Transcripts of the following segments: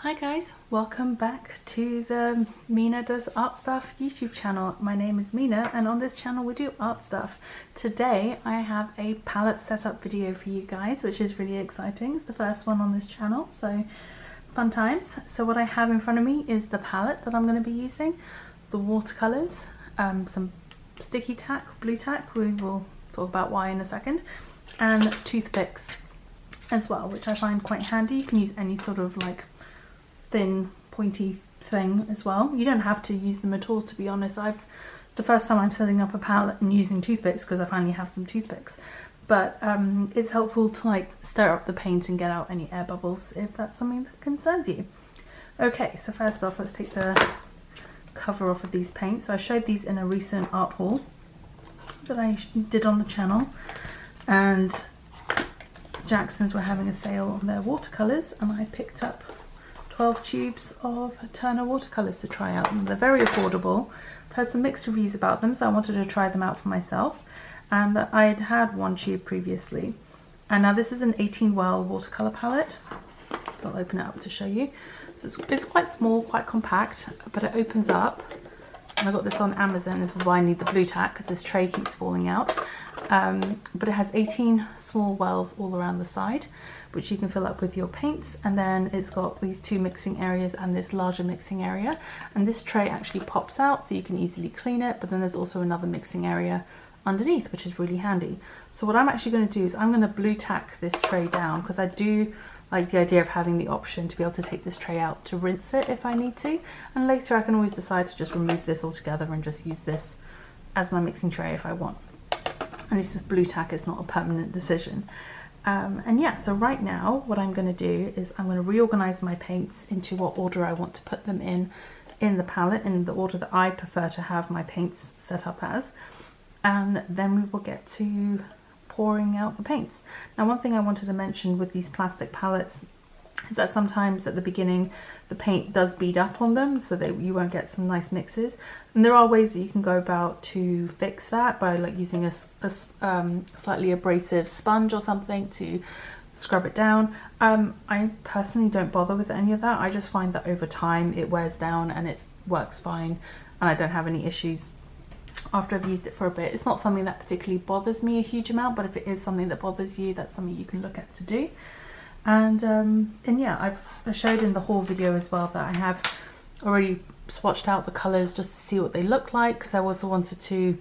Hi guys, welcome back to the Mina Does Art Stuff YouTube channel. My name is Mina and on this channel we do art stuff. Today I have a palette setup video for you guys, which is really exciting. It's the first one on this channel, so fun times. So what I have in front of me is the palette that I'm going to be using, the watercolours, some sticky tack, blue tack, we will talk about why in a second, and toothpicks as well, which I find quite handy. You can use any sort of like thin pointy thing as well. You don't have to use them at all, to be honest. The first time I'm setting up a palette and using toothpicks because I finally have some toothpicks, but it's helpful to like stir up the paint and get out any air bubbles if that's something that concerns you. Okay, so first off, let's take the cover off of these paints. So I showed these in a recent art haul that I did on the channel, and Jackson's were having a sale on their watercolours and I picked up 12 tubes of Turner watercolours to try out, and they're very affordable. I've heard some mixed reviews about them, so I wanted to try them out for myself, and I'd had one tube previously. And now this is an 18 well watercolour palette, so I'll open it up to show you. So it's quite small, quite compact, but it opens up, and I got this on Amazon. This is why I need the blue tack, because this tray keeps falling out. But it has 18 small wells all around the side, which you can fill up with your paints, and then it's got these two mixing areas and this larger mixing area, and this tray actually pops out so you can easily clean it, but then there's also another mixing area underneath, which is really handy. So what I'm actually going to do is I'm going to blue tack this tray down, because I do like the idea of having the option to be able to take this tray out to rinse it if I need to, and later I can always decide to just remove this altogether and just use this as my mixing tray if I want. And this with blue tack, it's not a permanent decision. And yeah, so right now what I'm going to do is I'm going to reorganize my paints into what order I want to put them in the palette, in the order that I prefer to have my paints set up as, and then we will get to pouring out the paints. Now, one thing I wanted to mention with these plastic palettes is that sometimes at the beginning the paint does bead up on them, so that you won't get some nice mixes, and there are ways that you can go about to fix that by like using a slightly abrasive sponge or something to scrub it down. I personally don't bother with any of that. I just find that over time it wears down and it works fine, and I don't have any issues after I've used it for a bit. It's not something that particularly bothers me a huge amount, but if it is something that bothers you, that's something you can look at to do. And yeah, I showed in the haul video as well that I have already swatched out the colours just to see what they look like, because I also wanted to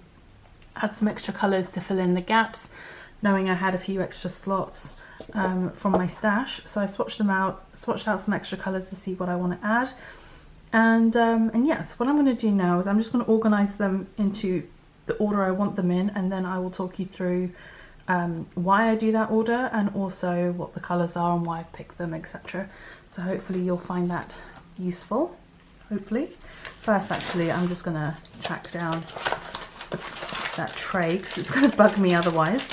add some extra colours to fill in the gaps, knowing I had a few extra slots from my stash. So I swatched out some extra colours to see what I want to add. And yeah, so what I'm going to do now is I'm just going to organise them into the order I want them in, and then I will talk you through why I do that order, and also what the colours are and why I've picked them, etc. So hopefully you'll find that useful, hopefully. First, actually, I'm just going to tack down that tray because it's going to bug me otherwise.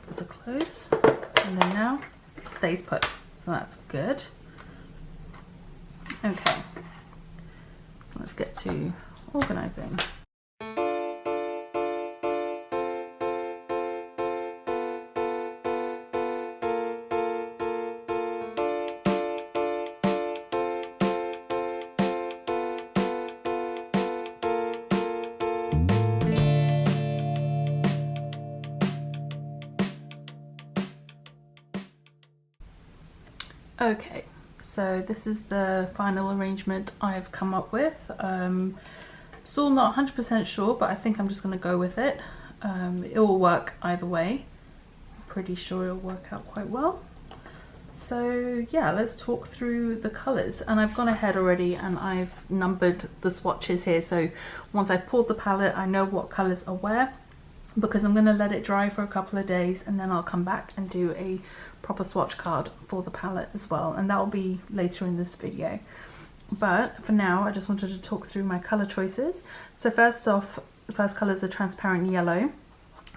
Put it close. And then now it stays put, so that's good. Okay, so let's get to organising. Okay, so this is the final arrangement I've come up with. Still not 100% sure, but I think I'm just going to go with it. It will work either way. I'm pretty sure it'll work out quite well. So yeah, let's talk through the colours. And I've gone ahead already and I've numbered the swatches here. So once I've poured the palette, I know what colours are where, because I'm going to let it dry for a couple of days and then I'll come back and do a proper swatch card for the palette as well, and that will be later in this video. But for now, I just wanted to talk through my colour choices. So first off, the first colour is a transparent yellow,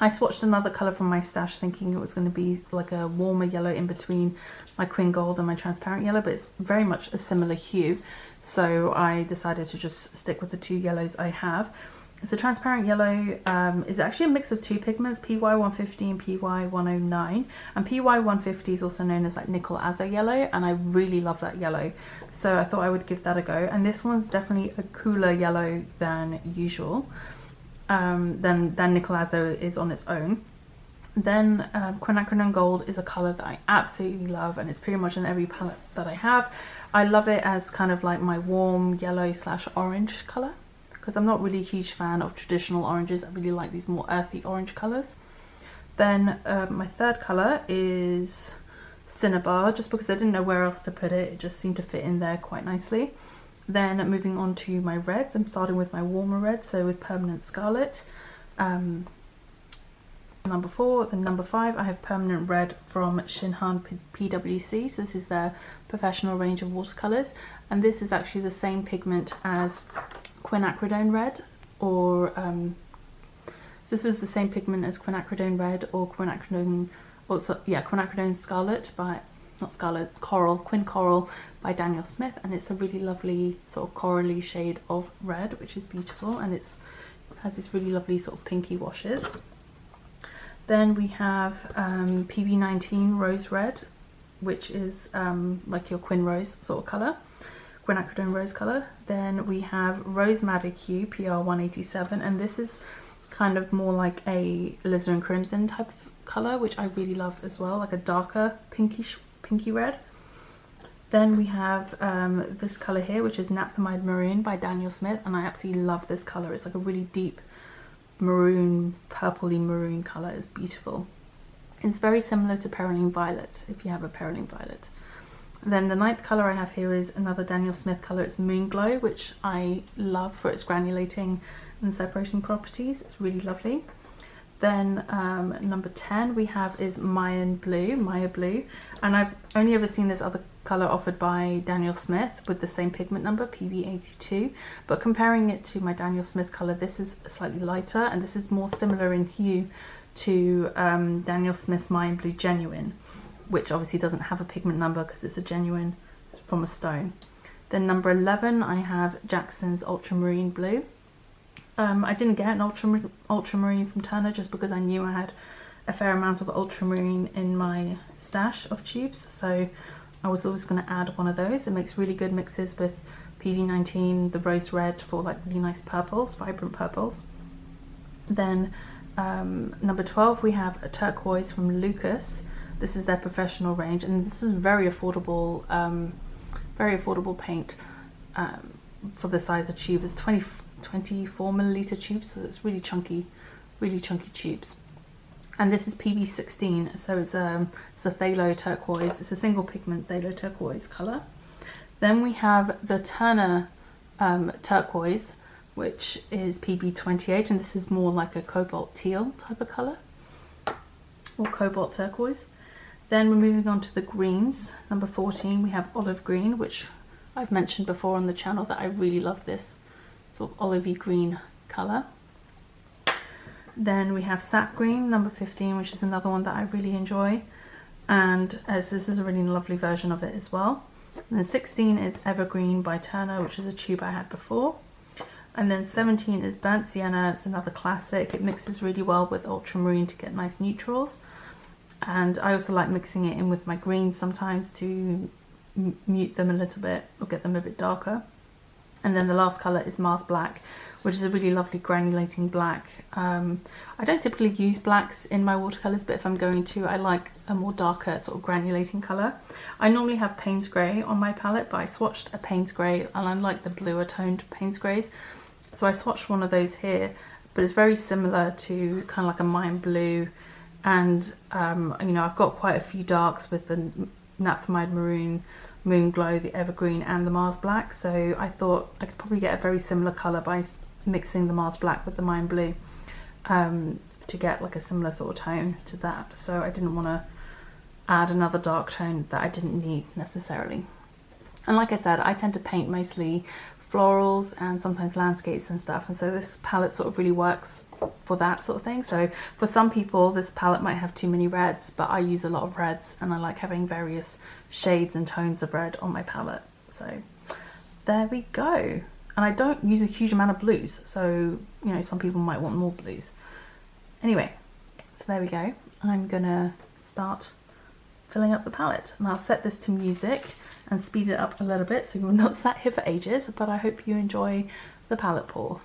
I swatched another colour from my stash thinking it was going to be like a warmer yellow in between my Quin Gold and my transparent yellow, but it's very much a similar hue, so I decided to just stick with the two yellows I have. So transparent yellow is actually a mix of two pigments, PY150 and PY109, and PY150 is also known as like nickel azo yellow, and I really love that yellow, so I thought I would give that a go. And this one's definitely a cooler yellow than usual, than nickel azo is on its own. Then Quinacridone Gold is a colour that I absolutely love, and it's pretty much in every palette that I have. I love it as kind of like my warm yellow / orange colour, because I'm not really a huge fan of traditional oranges. I really like these more earthy orange colours. Then my third colour is Cinnabar, just because I didn't know where else to put it. It just seemed to fit in there quite nicely. Then moving on to my reds, I'm starting with my warmer red, so with Permanent Scarlet. Number 4, then number 5, I have Permanent Red from Shinhan PWC. So this is their professional range of watercolours, and this is actually the same pigment as Quinacridone Red, or this is the same pigment as Quinacridone Red or Quinacridone, also Quinacridone Scarlet by, not Scarlet, Coral, Quin Coral by Daniel Smith, and it's a really lovely sort of corally shade of red, which is beautiful, and it has this really lovely sort of pinky washes. Then we have PB19 Rose Red, which is like your Quin Rose sort of colour, Quinacridone Rose colour. Then we have Rose Madder Hue PR187, and this is kind of more like a alizarin crimson type of colour, which I really love as well, like a darker pinky red. Then we have this colour here, which is Napthamide Maroon by Daniel Smith, and I absolutely love this colour. It's like a really deep maroon, purpley maroon colour. It's beautiful. It's very similar to Perylene Violet, if you have a Perylene Violet. Then the 9th colour I have here is another Daniel Smith colour. It's Moonglow, which I love for its granulating and separating properties. It's really lovely. Then number 10 we have is Maya Blue, and I've only ever seen this other colour offered by Daniel Smith with the same pigment number, PB82, but comparing it to my Daniel Smith colour, this is slightly lighter, and this is more similar in hue to Daniel Smith's Maya Blue Genuine, which obviously doesn't have a pigment number because it's a genuine from a stone. Then number 11 I have Jackson's Ultramarine Blue. I didn't get an ultramarine from Turner just because I knew I had a fair amount of ultramarine in my stash of tubes, so I was always going to add one of those. It makes really good mixes with PV19, the Rose Red, for like really nice purples, vibrant purples. Then number 12 we have a Turquoise from Lukas. This is their professional range, and this is very affordable paint for the size of tube. It's 24 milliliter tubes, so it's really chunky tubes. And this is PB16, so it's a phthalo turquoise. It's a single pigment phthalo turquoise colour. Then we have the Turner turquoise, which is PB28, and this is more like a cobalt teal type of colour, or cobalt turquoise. Then we're moving on to the greens. Number 14 we have Olive Green, which I've mentioned before on the channel that I really love this sort of olivey green colour. Then we have Sap Green, number 15, which is another one that I really enjoy, and as this is a really lovely version of it as well. And then 16 is Evergreen by Turner, which is a tube I had before. And then 17 is Burnt Sienna. It's another classic. It mixes really well with ultramarine to get nice neutrals, and I also like mixing it in with my greens sometimes to mute them a little bit or get them a bit darker. And then the last colour is Mars Black, which is a really lovely granulating black. I don't typically use blacks in my watercolours, but if I'm going to, I like a more darker sort of granulating colour. I normally have Payne's Grey on my palette, but I swatched a Payne's Grey, and I like the bluer toned Payne's Greys, so I swatched one of those here, but it's very similar to kind of like a Mine Blue, and you know, I've got quite a few darks with the Napthamide Maroon, Moonglow, the Evergreen and the Mars Black, so I thought I could probably get a very similar colour by mixing the Mars Black with the Mine Blue to get like a similar sort of tone to that. So I didn't want to add another dark tone that I didn't need necessarily. And like I said, I tend to paint mostly florals and sometimes landscapes and stuff, and so this palette sort of really works for that sort of thing. So for some people this palette might have too many reds, but I use a lot of reds and I like having various shades and tones of red on my palette. So there we go. And I don't use a huge amount of blues, so you know, some people might want more blues. Anyway, so there we go. I'm gonna start filling up the palette, and I'll set this to music and speed it up a little bit so you're not sat here for ages, but I hope you enjoy the palette pour.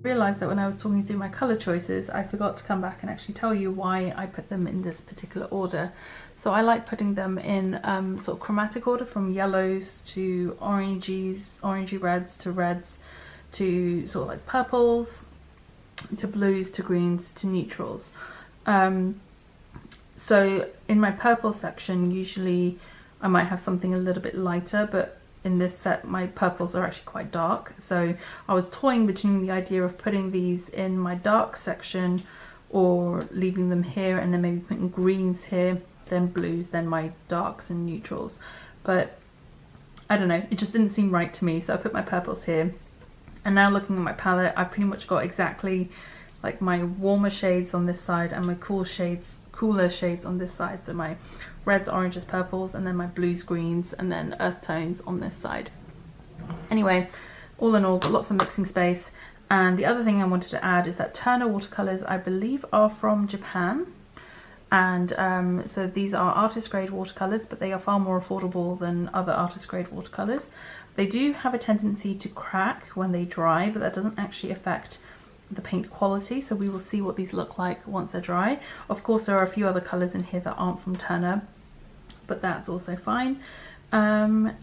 Realised that when I was talking through my colour choices, I forgot to come back and actually tell you why I put them in this particular order. So I like putting them in sort of chromatic order, from yellows to orangey reds to reds to sort of like purples to blues to greens to neutrals. So in my purple section, usually I might have something a little bit lighter, but in this set my purples are actually quite dark. So I was toying between the idea of putting these in my dark section or leaving them here and then maybe putting greens here, then blues, then my darks and neutrals. But I don't know, it just didn't seem right to me, so I put my purples here. And now looking at my palette, I've pretty much got exactly like my warmer shades on this side and my cooler shades on this side. So my reds, oranges, purples, and then my blues, greens, and then earth tones on this side. Anyway, all in all, got lots of mixing space. And the other thing I wanted to add is that Turner watercolors, I believe, are from Japan. And so these are artist grade watercolors, but they are far more affordable than other artist grade watercolors. They do have a tendency to crack when they dry, but that doesn't actually affect the paint quality, so we will see what these look like once they're dry. Of course, there are a few other colours in here that aren't from Turner, but that's also fine. And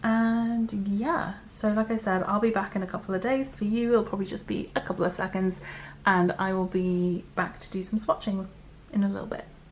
yeah, so like I said, I'll be back in a couple of days. For you, it'll probably just be a couple of seconds, and I will be back to do some swatching in a little bit.